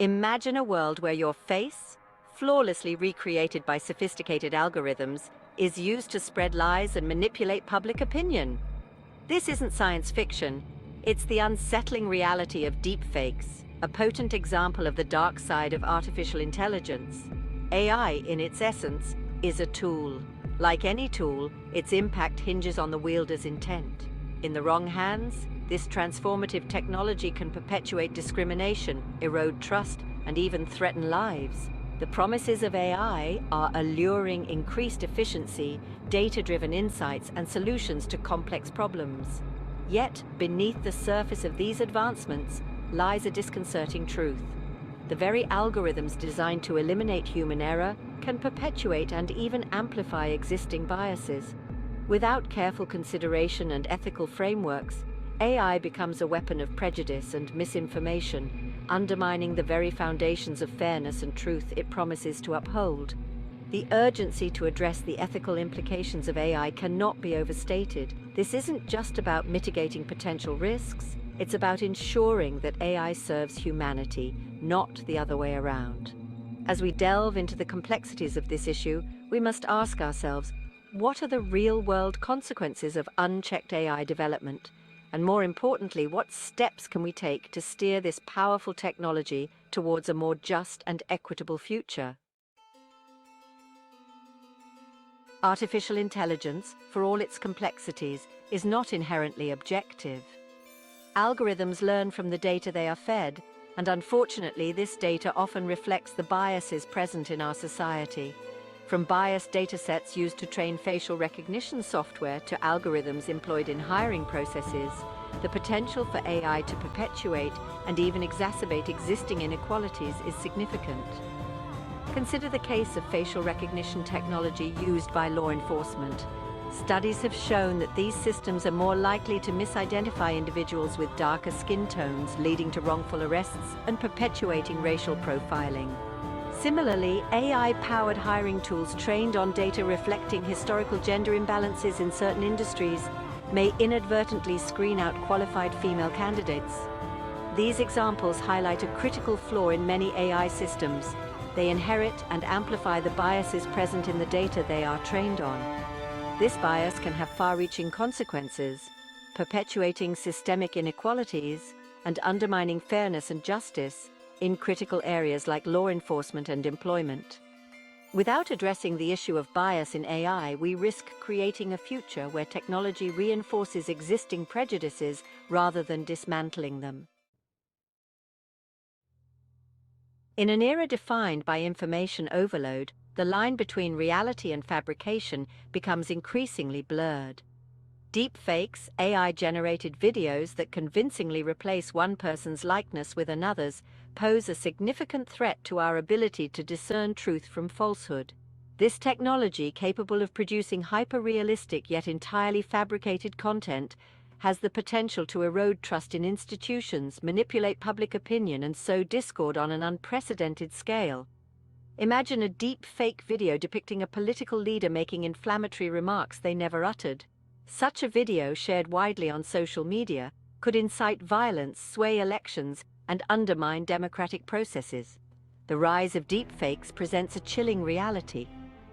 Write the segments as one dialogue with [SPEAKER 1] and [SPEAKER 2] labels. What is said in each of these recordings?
[SPEAKER 1] Imagine a world where your face, flawlessly recreated by sophisticated algorithms, is used to spread lies and manipulate public opinion. This isn't science fiction, it's the unsettling reality of deepfakes, a potent example of the dark side of artificial intelligence. AI, in its essence, is a tool. Like any tool, its impact hinges on the wielder's intent. In the wrong hands, this transformative technology can perpetuate discrimination, erode trust, and even threaten lives. The promises of AI are alluring increased efficiency, data-driven insights, and solutions to complex problems. Yet, beneath the surface of these advancements lies a disconcerting truth. The very algorithms designed to eliminate human error can perpetuate and even amplify existing biases. Without careful consideration and ethical frameworks, AI becomes a weapon of prejudice and misinformation, undermining the very foundations of fairness and truth it promises to uphold. The urgency to address the ethical implications of AI cannot be overstated. This isn't just about mitigating potential risks, it's about ensuring that AI serves humanity, not the other way around. As we delve into the complexities of this issue, we must ask ourselves, what are the real-world consequences of unchecked AI development? And more importantly, what steps can we take to steer this powerful technology towards a more just and equitable future? Artificial intelligence, for all its complexities, is not inherently objective. Algorithms learn from the data they are fed, and unfortunately, this data often reflects the biases present in our society. From biased datasets used to train facial recognition software to algorithms employed in hiring processes, the potential for AI to perpetuate and even exacerbate existing inequalities is significant. Consider the case of facial recognition technology used by law enforcement. Studies have shown that these systems are more likely to misidentify individuals with darker skin tones, leading to wrongful arrests and perpetuating racial profiling. Similarly, AI-powered hiring tools trained on data reflecting historical gender imbalances in certain industries may inadvertently screen out qualified female candidates. These examples highlight a critical flaw in many AI systems. They inherit and amplify the biases present in the data they are trained on. This bias can have far-reaching consequences, perpetuating systemic inequalities and undermining fairness and justice in critical areas like law enforcement and employment. Without addressing the issue of bias in AI, we risk creating a future where technology reinforces existing prejudices rather than dismantling them. In an era defined by information overload, the line between reality and fabrication becomes increasingly blurred. Deepfakes, AI-generated videos that convincingly replace one person's likeness with another's, pose a significant threat to our ability to discern truth from falsehood. This technology, capable of producing hyper-realistic yet entirely fabricated content, has the potential to erode trust in institutions, manipulate public opinion, and sow discord on an unprecedented scale. Imagine a deep-fake video depicting a political leader making inflammatory remarks they never uttered. Such a video, shared widely on social media, could incite violence, sway elections, and undermine democratic processes. The rise of deepfakes presents a chilling reality.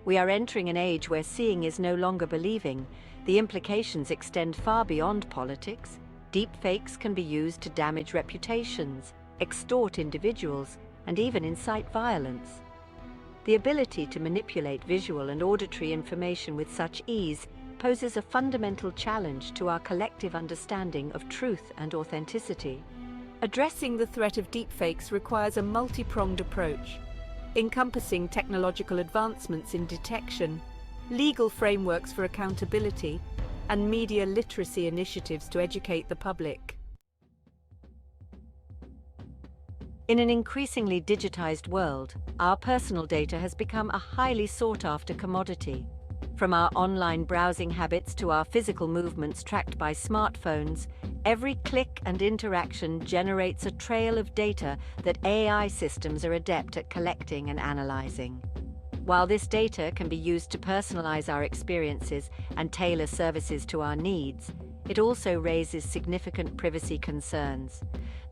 [SPEAKER 1] We are entering an age where seeing is no longer believing. The implications extend far beyond politics. Deepfakes can be used to damage reputations, extort individuals, and even incite violence. The ability to manipulate visual and auditory information with such ease poses a fundamental challenge to our collective understanding of truth and authenticity. Addressing the threat of deepfakes requires a multi-pronged approach, encompassing technological advancements in detection, legal frameworks for accountability, and media literacy initiatives to educate the public. In an increasingly digitized world, our personal data has become a highly sought-after commodity. From our online browsing habits to our physical movements tracked by smartphones, every click and interaction generates a trail of data that AI systems are adept at collecting and analyzing. While this data can be used to personalize our experiences and tailor services to our needs, it also raises significant privacy concerns.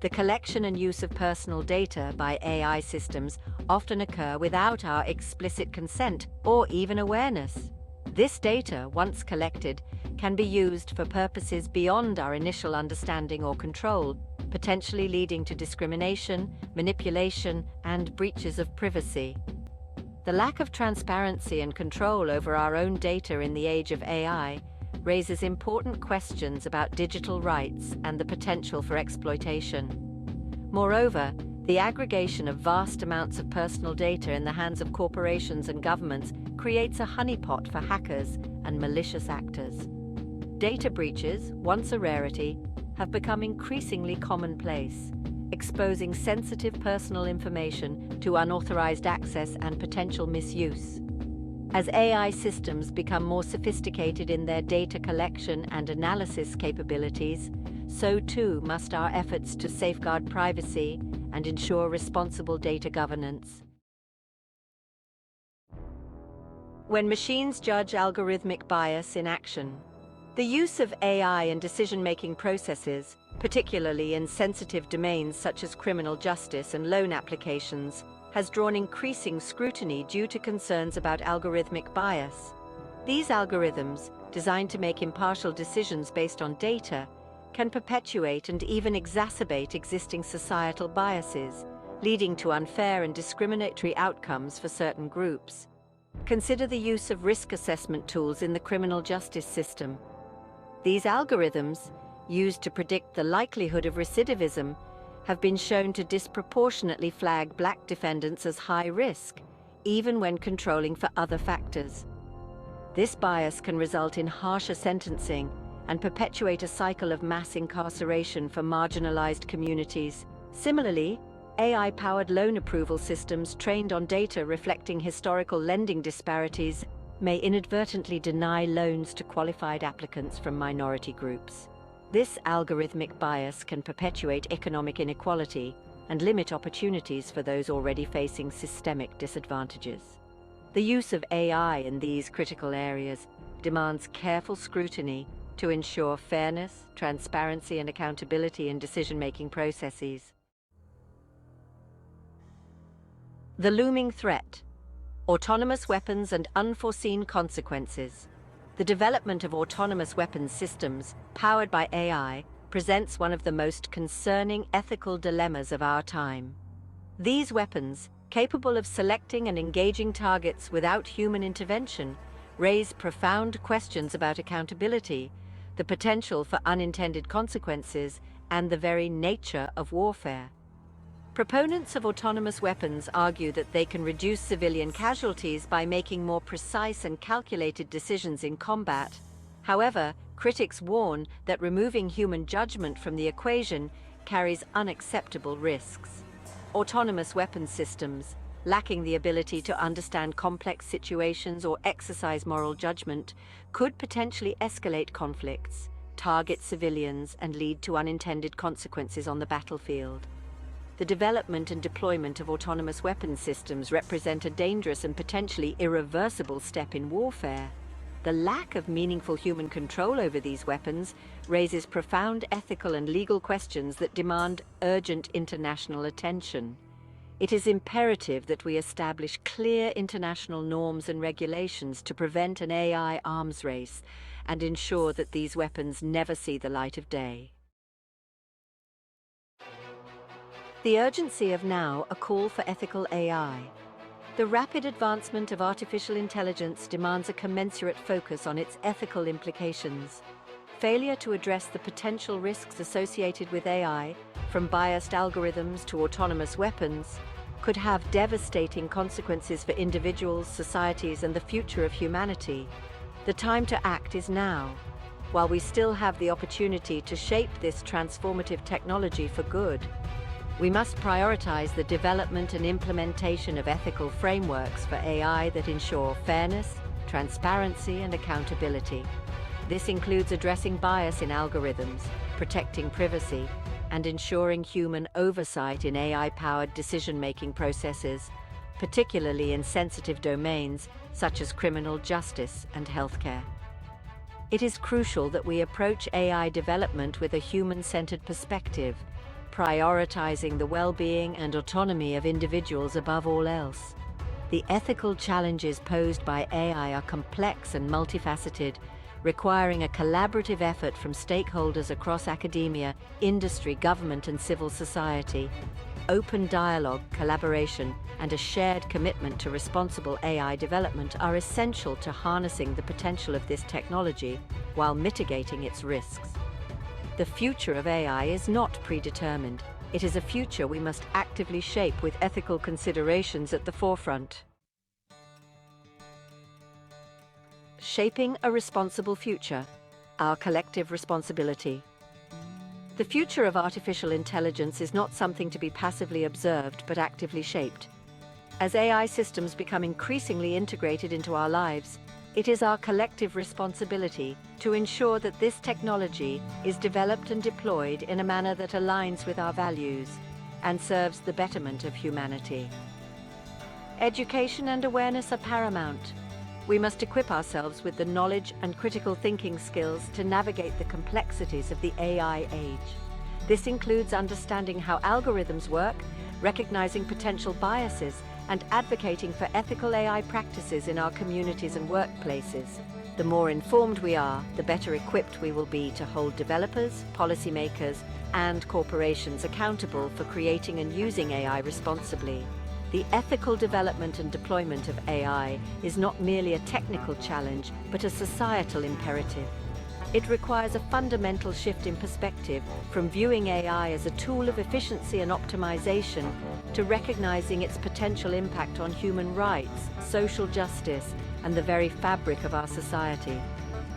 [SPEAKER 1] The collection and use of personal data by AI systems often occur without our explicit consent or even awareness. This data, once collected, can be used for purposes beyond our initial understanding or control, potentially leading to discrimination, manipulation, and breaches of privacy. The lack of transparency and control over our own data in the age of AI raises important questions about digital rights and the potential for exploitation. Moreover, the aggregation of vast amounts of personal data in the hands of corporations and governments creates a honeypot for hackers and malicious actors. Data breaches, once a rarity, have become increasingly commonplace, exposing sensitive personal information to unauthorized access and potential misuse. As AI systems become more sophisticated in their data collection and analysis capabilities, so too must our efforts to safeguard privacy and ensure responsible data governance. When machines judge algorithmic bias in action, the use of AI in decision-making processes, particularly in sensitive domains such as criminal justice and loan applications, has drawn increasing scrutiny due to concerns about algorithmic bias. These algorithms, designed to make impartial decisions based on data, can perpetuate and even exacerbate existing societal biases, leading to unfair and discriminatory outcomes for certain groups. Consider the use of risk assessment tools in the criminal justice system. These algorithms, used to predict the likelihood of recidivism, have been shown to disproportionately flag black defendants as high risk, even when controlling for other factors. This bias can result in harsher sentencing and perpetuate a cycle of mass incarceration for marginalized communities. Similarly, AI-powered loan approval systems trained on data reflecting historical lending disparities may inadvertently deny loans to qualified applicants from minority groups. This algorithmic bias can perpetuate economic inequality and limit opportunities for those already facing systemic disadvantages. The use of AI in these critical areas demands careful scrutiny to ensure fairness, transparency, and accountability in decision-making processes. The looming threat: autonomous weapons and unforeseen consequences. The development of autonomous weapons systems, powered by AI, presents one of the most concerning ethical dilemmas of our time. These weapons, capable of selecting and engaging targets without human intervention, raise profound questions about accountability, the potential for unintended consequences, and the very nature of warfare. Proponents of autonomous weapons argue that they can reduce civilian casualties by making more precise and calculated decisions in combat. However, critics warn that removing human judgment from the equation carries unacceptable risks. Autonomous weapons systems, lacking the ability to understand complex situations or exercise moral judgment, could potentially escalate conflicts, target civilians, and lead to unintended consequences on the battlefield. The development and deployment of autonomous weapons systems represent a dangerous and potentially irreversible step in warfare. The lack of meaningful human control over these weapons raises profound ethical and legal questions that demand urgent international attention. It is imperative that we establish clear international norms and regulations to prevent an AI arms race and ensure that these weapons never see the light of day. The urgency of now, a call for ethical AI. The rapid advancement of artificial intelligence demands a commensurate focus on its ethical implications. Failure to address the potential risks associated with AI, from biased algorithms to autonomous weapons, could have devastating consequences for individuals, societies, and the future of humanity. The time to act is now, while we still have the opportunity to shape this transformative technology for good. We must prioritize the development and implementation of ethical frameworks for AI that ensure fairness, transparency, and accountability. This includes addressing bias in algorithms, protecting privacy, and ensuring human oversight in AI-powered decision-making processes, particularly in sensitive domains such as criminal justice and healthcare. It is crucial that we approach AI development with a human-centered perspective, prioritizing the well-being and autonomy of individuals above all else. The ethical challenges posed by AI are complex and multifaceted, requiring a collaborative effort from stakeholders across academia, industry, government, and civil society. Open dialogue, collaboration, and a shared commitment to responsible AI development are essential to harnessing the potential of this technology while mitigating its risks. The future of AI is not predetermined. It is a future we must actively shape with ethical considerations at the forefront. Shaping a responsible future, our collective responsibility. The future of artificial intelligence is not something to be passively observed, but actively shaped. As AI systems become increasingly integrated into our lives, it is our collective responsibility to ensure that this technology is developed and deployed in a manner that aligns with our values and serves the betterment of humanity. Education and awareness are paramount. We must equip ourselves with the knowledge and critical thinking skills to navigate the complexities of the AI age. This includes understanding how algorithms work, recognizing potential biases, and advocating for ethical AI practices in our communities and workplaces. The more informed we are, the better equipped we will be to hold developers, policymakers, and corporations accountable for creating and using AI responsibly. The ethical development and deployment of AI is not merely a technical challenge, but a societal imperative. It requires a fundamental shift in perspective from viewing AI as a tool of efficiency and optimization to recognizing its potential impact on human rights, social justice, and the very fabric of our society.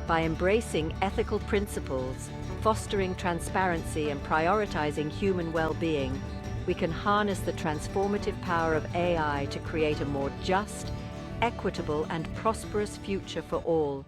[SPEAKER 1] By embracing ethical principles, fostering transparency, and prioritizing human well-being, we can harness the transformative power of AI to create a more just, equitable, and prosperous future for all.